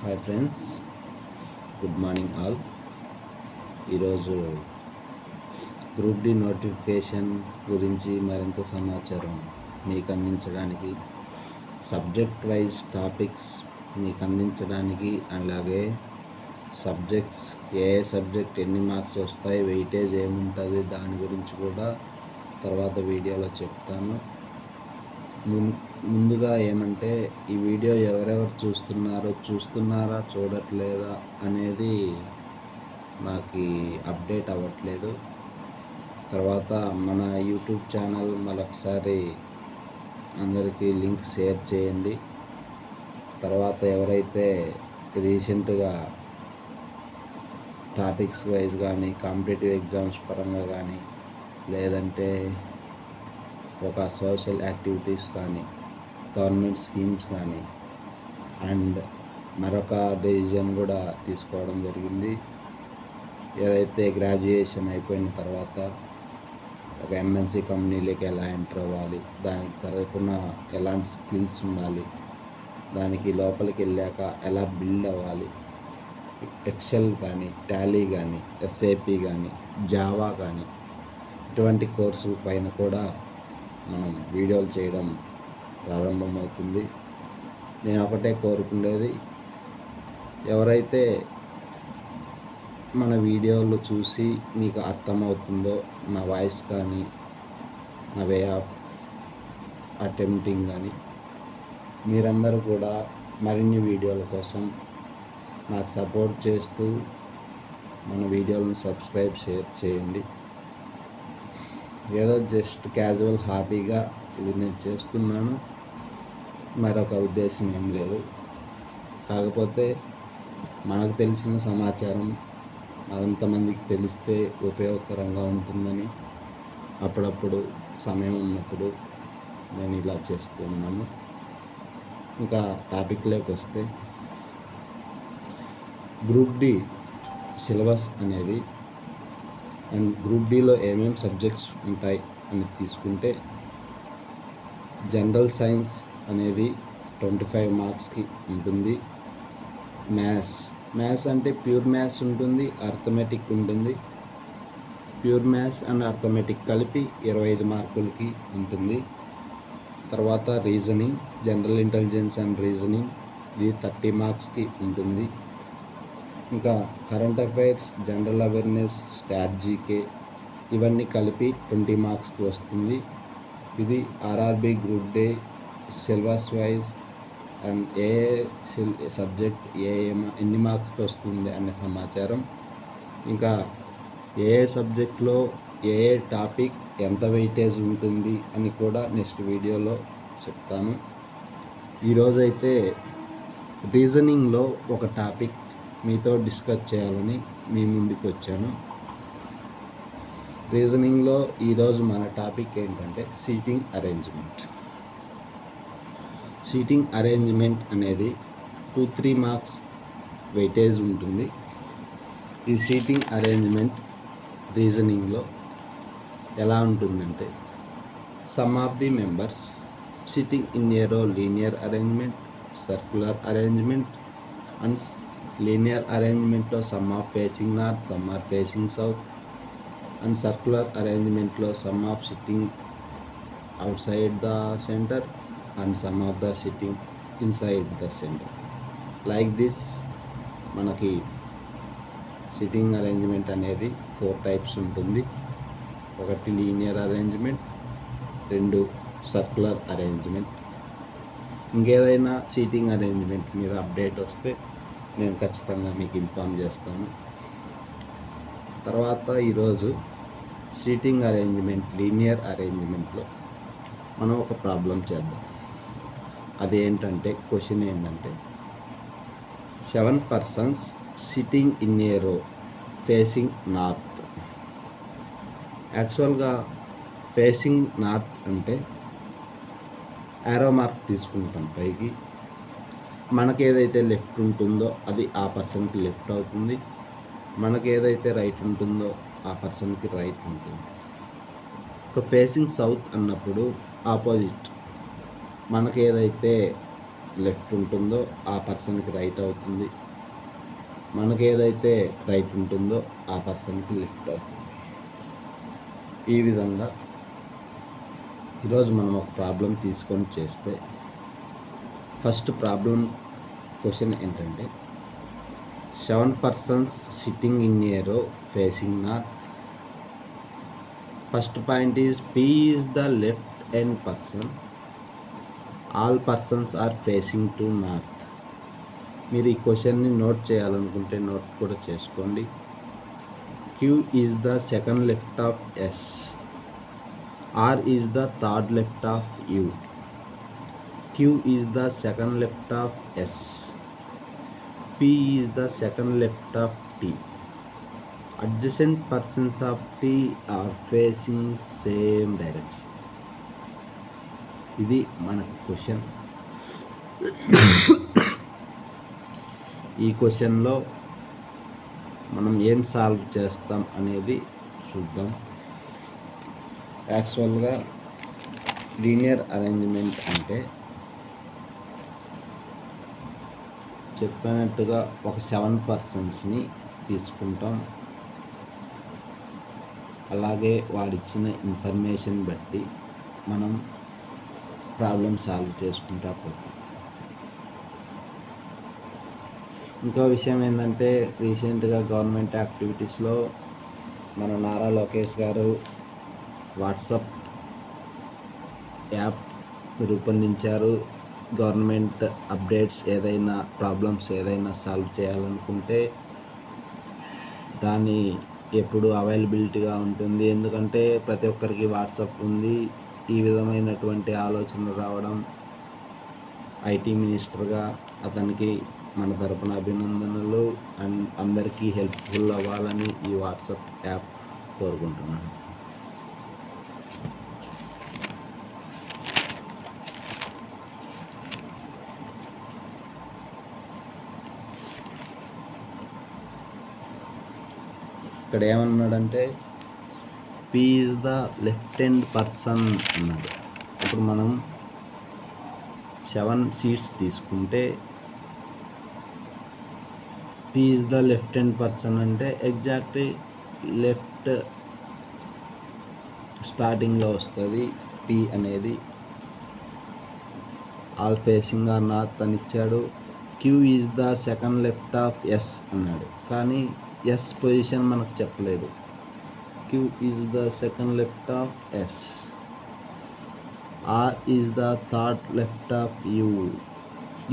Hi friends, good morning all. ఈరోజు group D notification గురించి మరింత సమాచారం మీకు అందించడానికి, సబ్జెక్ట్ వైజ్ టాపిక్స్ మీకు అందించడానికి, అలాగే సబ్జెక్ట్స్ ఏ సబ్జెక్ట్ ఎన్ని మార్క్స్ వస్తాయి, వెయిటేజ్ ఏముంటుంది దాని గురించి కూడా తర్వాత వీడియోలో చెప్తాను. ముందుగా ఏమంటే, ఈ వీడియో ఎవరెవరు చూస్తున్నారా చూడట్లేదా అనేది నాకు అప్డేట్ అవ్వట్లేదు. తర్వాత మన యూట్యూబ్ ఛానల్ మరొకసారి అందరికీ లింక్ షేర్ చేయండి. తర్వాత ఎవరైతే రీసెంట్గా టాపిక్స్ వైజ్ కానీ, కాంపిటేటివ్ ఎగ్జామ్స్ పరంగా కానీ, లేదంటే ఒక సోషల్ యాక్టివిటీస్ కానీ, గవర్నమెంట్ స్కీమ్స్ కానీ, అండ్ మరొక డెసిజన్ కూడా తీసుకోవడం జరిగింది. ఏదైతే గ్రాడ్యుయేషన్ అయిపోయిన తర్వాత ఒక ఎంఎన్సి కంపెనీలోకి ఎలా ఎంటర్ అవ్వాలి, దానికి తరపున ఎలాంటి స్కిల్స్ ఉండాలి, దానికి లోపలికి వెళ్ళాక ఎలా బిల్డ్ అవ్వాలి, ఎక్సెల్ కానీ, టాలీ కానీ, ఎస్ఏపి కానీ, జావా కానీ, ఇటువంటి కోర్సుల పైన కూడా మనం వీడియోలు చేయడం ప్రారంభమవుతుంది. నేను ఒకటే కోరుకునేది, ఎవరైతే మన వీడియోలు చూసి మీకు అర్థమవుతుందో, నా వాయిస్ కానీ, నా వే ఆఫ్ అటెంప్టింగ్ కానీ, మీరందరూ కూడా మరిన్ని వీడియోల కోసం నాకు సపోర్ట్ చేస్తూ మన వీడియోలను సబ్స్క్రైబ్, షేర్ చేయండి. ఏదో జస్ట్ క్యాజువల్ హాబీగా ఇది నేను చేస్తున్నాను, మరొక ఉద్దేశం ఏం లేదు. కాకపోతే మనకు తెలిసిన సమాచారం మరింతమందికి తెలిస్తే ఉపయోగకరంగా ఉంటుందని అప్పుడప్పుడు సమయం ఉన్నప్పుడు నేను ఇలా చేస్తున్నాను. ఇంకా టాపిక్లోకి వస్తే, గ్రూప్ డి సిలబస్ అనేది అండ్ గ్రూప్ డిలో ఏమేమి సబ్జెక్ట్స్ ఉంటాయి అని తీసుకుంటే, జనరల్ సైన్స్ అనేది 25 మార్క్స్కి ఉంటుంది. మ్యాథ్స్ అంటే ప్యూర్ మ్యాథ్స్ ఉంటుంది, అర్థమెటిక్ ఉంటుంది. ప్యూర్ మ్యాథ్స్ అండ్ అర్థమెటిక్ కలిపి 25 మార్కులకి ఉంటుంది. తర్వాత reasoning, general intelligence and reasoning, ఇది 30 మార్క్స్కి ఉంటుంది. ఇంకా current affairs, general awareness, start GK, ఇవన్నీ కలిపి 20 మార్క్స్కి వస్తుంది. ఇది RRB group D syllabus wise and A subject ఎన్ని మార్క్స్కి వస్తుంది అనే సమాచారం, ఇంకా ఏ సబ్జెక్ట్లో ఏ టాపిక్ ఎంత వెయిటేజ్ ఉంటుంది అని కూడా నెక్స్ట్ వీడియోలో చెప్తాను. ఈరోజైతే రీజనింగ్లో ఒక టాపిక్ మీతో డిస్కస్ చేయాలని మీ ముందుకు వచ్చాను. రీజనింగ్లో ఈరోజు మన టాపిక్ ఏంటంటే సీటింగ్ అరేంజ్మెంట్. సీటింగ్ అరేంజ్మెంట్ అనేది 2-3 మార్క్స్ వెయిటేజ్ ఉంటుంది. ఈ సీటింగ్ అరేంజ్మెంట్ రీజనింగ్లో ఎలా ఉంటుందంటే, some of the members sitting in a row linear arrangement, circular arrangement and linear అరేంజ్మెంట్లో some of facing north, some are facing south, and circular అరేంజ్మెంట్లో some of sitting outside the centre and some of the sitting inside the centre. Like this మనకి sitting arrangement అనేది 4 types ఉంటుంది. ఒకటి linear arrangement, 2 circular arrangement. ఇంకేదైనా seating arrangement మీద update వస్తే నేను ఖచ్చితంగా మీకు ఇన్ఫామ్ చేస్తాను. తర్వాత ఈరోజు సీటింగ్ అరేంజ్మెంట్, లీనియర్ అరేంజ్మెంట్లో మనం ఒక ప్రాబ్లం చేద్దాం. అదేంటంటే, క్వశ్చన్ ఏంటంటే, 7 persons సిట్టింగ్ ఇన్ ఏ రో ఫేసింగ్ నార్త్. యాక్చువల్గా ఫేసింగ్ నార్త్ అంటే యారో మార్క్ తీసుకుంటాం పైకి. మనకేదైతే లెఫ్ట్ ఉంటుందో అది ఆ పర్సన్కి లెఫ్ట్ అవుతుంది, మనకేదైతే రైట్ ఉంటుందో ఆ పర్సన్కి రైట్ ఉంటుంది. ఫేసింగ్ సౌత్ అన్నప్పుడు ఆపోజిట్, మనకేదైతే లెఫ్ట్ ఉంటుందో ఆ పర్సన్కి రైట్ అవుతుంది, మనకి ఏదైతే రైట్ ఉంటుందో ఆ పర్సన్కి లెఫ్ట్ అవుతుంది. ఈ విధంగా ఈరోజు మనం ఒక ప్రాబ్లం తీసుకొని చేస్తే ఫస్ట్ ప్రాబ్లం క్వశ్చన్ ఏంటంటే 7 persons sitting in a row facing north. First point is P is the left hand person. All persons are facing to north. మీరు ఈ క్వశ్చన్ని నోట్ చేయాలనుకుంటే నోట్ కూడా చేసుకోండి. Q is the second left of S. R is the third left of U. Q is the second left of S. P is the second left of T. Adjacent persons of T are facing same direction. ఇది మనకు question. ఈ క్వశ్చన్లో మనం ఏం solve చేస్తాం అనేది చూద్దాం. యాక్చువల్గా లీనియర్ అరేంజ్మెంట్ అంటే చెప్పినట్టుగా ఒక 7 పర్సన్స్ని తీసుకుంటాం. అలాగే వాడిచ్చిన ఇన్ఫర్మేషన్ బట్టి మనం ప్రాబ్లం సాల్వ్ చేసుకుంటా పోతాం. ఇంకో విషయం ఏంటంటే రీసెంట్గా గవర్నమెంట్ యాక్టివిటీస్లో మన నారా లోకేష్ గారు వాట్సాప్ యాప్ రూపొందించారు. గవర్నమెంట్ అప్డేట్స్ ఏదైనా ప్రాబ్లమ్స్ ఏదైనా సాల్వ్ చేయాలనుకుంటే దాన్ని ఎప్పుడు అవైలబిలిటీగా ఉంటుంది. ఎందుకంటే ప్రతి ఒక్కరికి వాట్సాప్ ఉంది. ఈ విధమైనటువంటి ఆలోచన రావడం ఐటీ మినిస్టర్గా అతనికి మన తరపున అభినందనలు. అండ్ అందరికీ హెల్ప్ఫుల్ అవ్వాలని ఈ వాట్సాప్ యాప్ కోరుకుంటున్నాను. ఇక్కడ ఏమన్నాడంటే P is the left hand person అన్నాడు. ఇప్పుడు మనం 7 సీట్స్ తీసుకుంటే P is the left hand person అంటే ఎగ్జాక్ట్లీ లెఫ్ట్ స్టార్టింగ్లో వస్తుంది. P అనేది ఆల్ ఫేసింగ్ ఆర్ నార్త్ అని ఇచ్చాడు. Q is the second left of S అన్నాడు, కానీ S పొజిషన్ మనకు చెప్పలేదు. Q is the second left of S. R is the third left of U.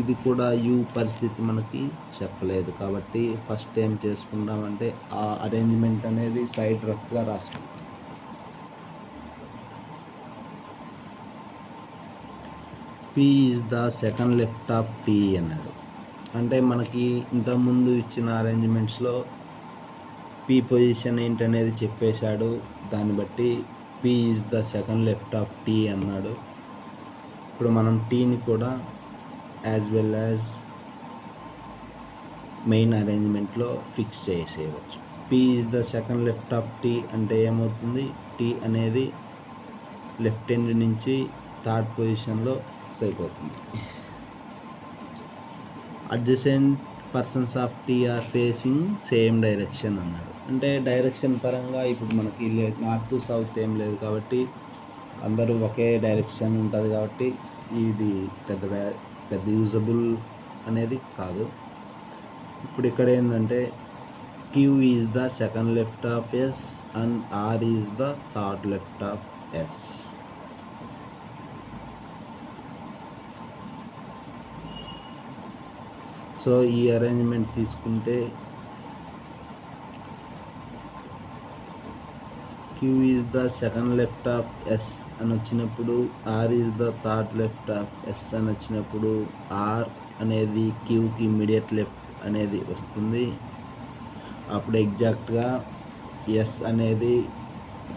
ఇది కూడా U పరిస్థితి మనకి చెప్పలేదు. కాబట్టి ఫస్ట్ ఏం చేసుకుందామంటే ఆ అరేంజ్మెంట్ అనేది సైడ్ రఫ్గా రాసుకుంటాం. P is the second left of T అన్నాడు. అంటే మనకి ఇంతకుముందు ఇచ్చిన అరేంజ్మెంట్స్లో P పొజిషన్ ఏంటనేది చెప్పేశాడు. దాన్ని బట్టి P is the second left of T అన్నాడు. ఇప్పుడు మనం Tని కూడా యాజ్ వెల్ యాజ్ మెయిన్ అరేంజ్మెంట్లో ఫిక్స్ చేసేయవచ్చు. P is the second left of T అంటే ఏమవుతుంది, T అనేది లెఫ్ట్ హ్యాండ్ నుంచి థర్డ్ పొజిషన్లో ఫిక్స్ అయిపోతుంది. Adjacent persons of T are facing same direction అన్నాడు. అంటే డైరెక్షన్ పరంగా ఇప్పుడు మనకి నార్త్ సౌత్ ఏం లేదు కాబట్టి అందరూ ఒకే డైరెక్షన్ ఉంటుంది కాబట్టి ఇది పెద్ద యూజబుల్ అనేది కాదు. ఇప్పుడు ఇక్కడ ఏంటంటే Q is the second left of S and R is the third left of S. So ఈ అరేంజ్మెంట్ తీసుకుంటే Q is the second left of S అని వచ్చినప్పుడు R is the third left of S అని వచ్చినప్పుడు R అనేది Qకి immediate left అనేది వస్తుంది. అప్పుడు ఎగ్జాక్ట్గా S అనేది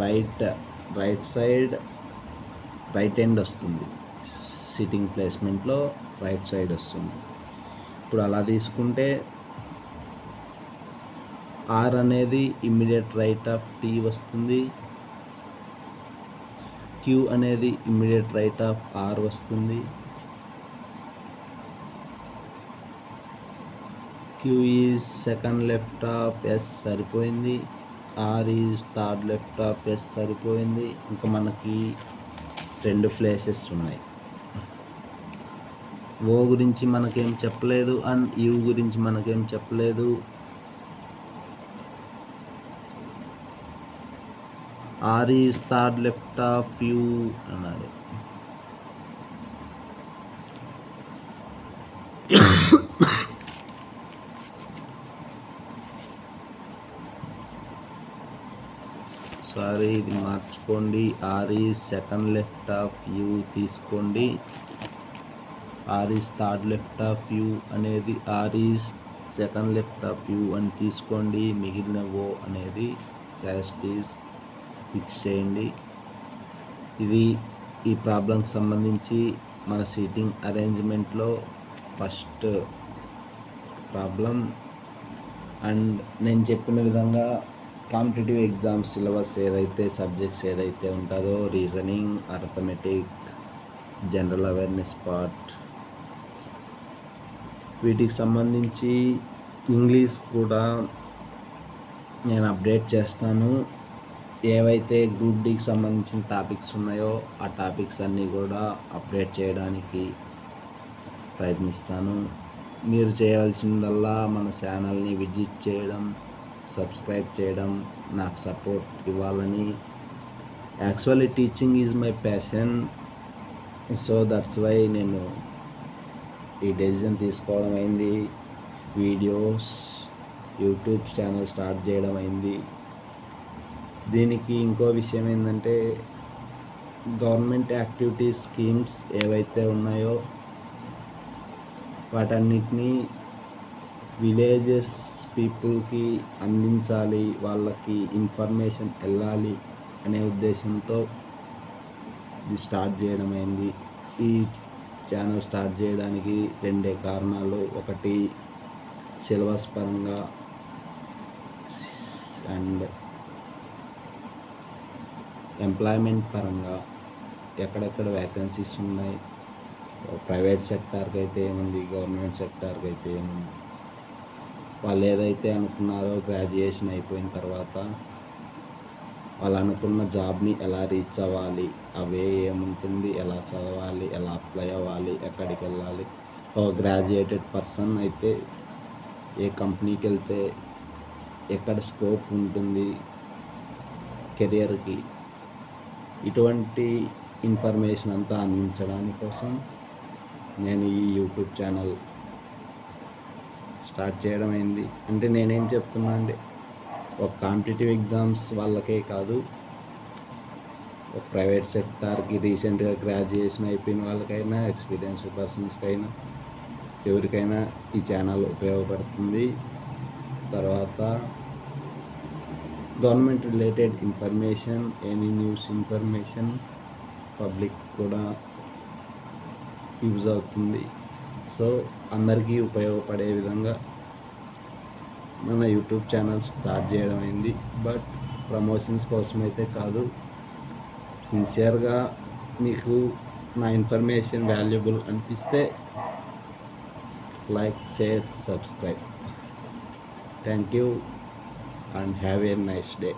రైట్ సైడ్ రైట్ హ్యాండ్ వస్తుంది. సిట్టింగ్ ప్లేస్మెంట్లో రైట్ సైడ్ వస్తుంది. ఇప్పుడు అలా తీసుకుంటే R అనేది ఇమ్మీడియట్ రైట్ ఆఫ్ T వస్తుంది. Q అనేది ఇమ్మీడియట్ రైట్ ఆఫ్ R వస్తుంది. Q is second left of S సరిపోయింది. R is third left of S సరిపోయింది. ఇంకా మనకి 2 ప్లేసెస్ ఉన్నాయి. ఓ గురించి మనకేం చెప్పలేదు అండ్ యూ గురించి మనకేం చెప్పలేదు. R is third left of U అన్నాడు. సారీ, ఇది మార్చుకోండి. R is second left of U తీసుకోండి. R is third left of U అనేది R is second left of U అని తీసుకోండి. మిగిలిన ఓ అనేది క్యాస్ట్ ఈజ్ ఫిక్స్ చేయండి. ఇది ఈ ప్రాబ్లంకి సంబంధించి మన సీటింగ్ అరేంజ్మెంట్లో ఫస్ట్ ప్రాబ్లం. అండ్ నేను చెప్పిన విధంగా కాంపిటేటివ్ ఎగ్జామ్స్ సిలబస్ ఏదైతే సబ్జెక్ట్స్ ఏదైతే ఉంటుందో reasoning, arithmetic, general awareness part, వీటికి సంబంధించి ఇంగ్లీష్ కూడా నేను అప్డేట్ చేస్తాను. ఏవైతే గ్రూప్ డికి సంబంధించిన టాపిక్స్ ఉన్నాయో ఆ టాపిక్స్ అన్నీ కూడా అప్డేట్ చేయడానికి ప్రయత్నిస్తాను. మీరు చేయవలసిందల్లా మన ఛానల్ని విజిట్ చేయడం, సబ్స్క్రైబ్ చేయడం, నాకు సపోర్ట్ ఇవ్వాలని. Actually teaching is my passion, so that's why నేను ఈ డెసిజన్ తీసుకోవడం అయింది. వీడియోస్, యూట్యూబ్ ఛానల్ స్టార్ట్ చేయడం అయింది. దీనికి ఇంకో విషయం ఏంటంటే గవర్నమెంట్ యాక్టివిటీస్ స్కీమ్స్ ఏవైతే ఉన్నాయో వాటన్నిటినీ విలేజెస్ పీపుల్కి అందించాలి, వాళ్ళకి ఇన్ఫర్మేషన్ వెళ్ళాలి అనే ఉద్దేశంతో ఇది స్టార్ట్ చేయడం అయింది. ఈ ఛానల్ స్టార్ట్ చేయడానికి 2 కారణాలు. ఒకటి సిలబస్ పరంగా అండ్ ఎంప్లాయ్మెంట్ పరంగా ఎక్కడెక్కడ వ్యాకెన్సీస్ ఉన్నాయి, ప్రైవేట్ సెక్టార్కి అయితే ఏముంది, గవర్నమెంట్ సెక్టార్కి అయితే ఏముంది, వాళ్ళు ఏదైతే అనుకున్నారో గ్రాడ్యుయేషన్ అయిపోయిన తర్వాత వాళ్ళు అనుకున్న జాబ్ని ఎలా రీచ్ అవ్వాలి, అవే ఏముంటుంది, ఎలా చదవాలి, ఎలా అప్లై అవ్వాలి, ఎక్కడికి వెళ్ళాలి, ఒక గ్రాడ్యుయేటెడ్ పర్సన్ అయితే ఏ కంపెనీకి వెళ్తే ఎక్కడ స్కోప్ ఉంటుంది కెరియర్కి, ఇటువంటి ఇన్ఫర్మేషన్ అంతా అందించడానికి కోసం నేను ఈ యూట్యూబ్ ఛానల్ స్టార్ట్ చేయడం అయింది. అంటే నేనేం చెప్తున్నా అంటే ఒక కాంపిటేటివ్ ఎగ్జామ్స్ వాళ్ళకే కాదు, ఒక ప్రైవేట్ సెక్టార్కి రీసెంట్గా గ్రాడ్యుయేషన్ అయిపోయిన వాళ్ళకైనా, ఎక్స్పీరియన్స్డ్ పర్సన్స్కైనా, ఎవరికైనా ఈ ఛానల్ ఉపయోగపడుతుంది. తర్వాత government related information, any news information public కూడా యూజ్ అవుతుంది. సో అందరికీ ఉపయోగపడే విధంగా మన యూట్యూబ్ ఛానల్ స్టార్ట్ చేయడం అయింది. బట్ ప్రమోషన్స్ కోసం అయితే కాదు, సిన్సియర్గా మీకు నా ఇన్ఫర్మేషన్ వాల్యుబుల్ అనిపిస్తే like, share, subscribe. Thank you and have a nice day.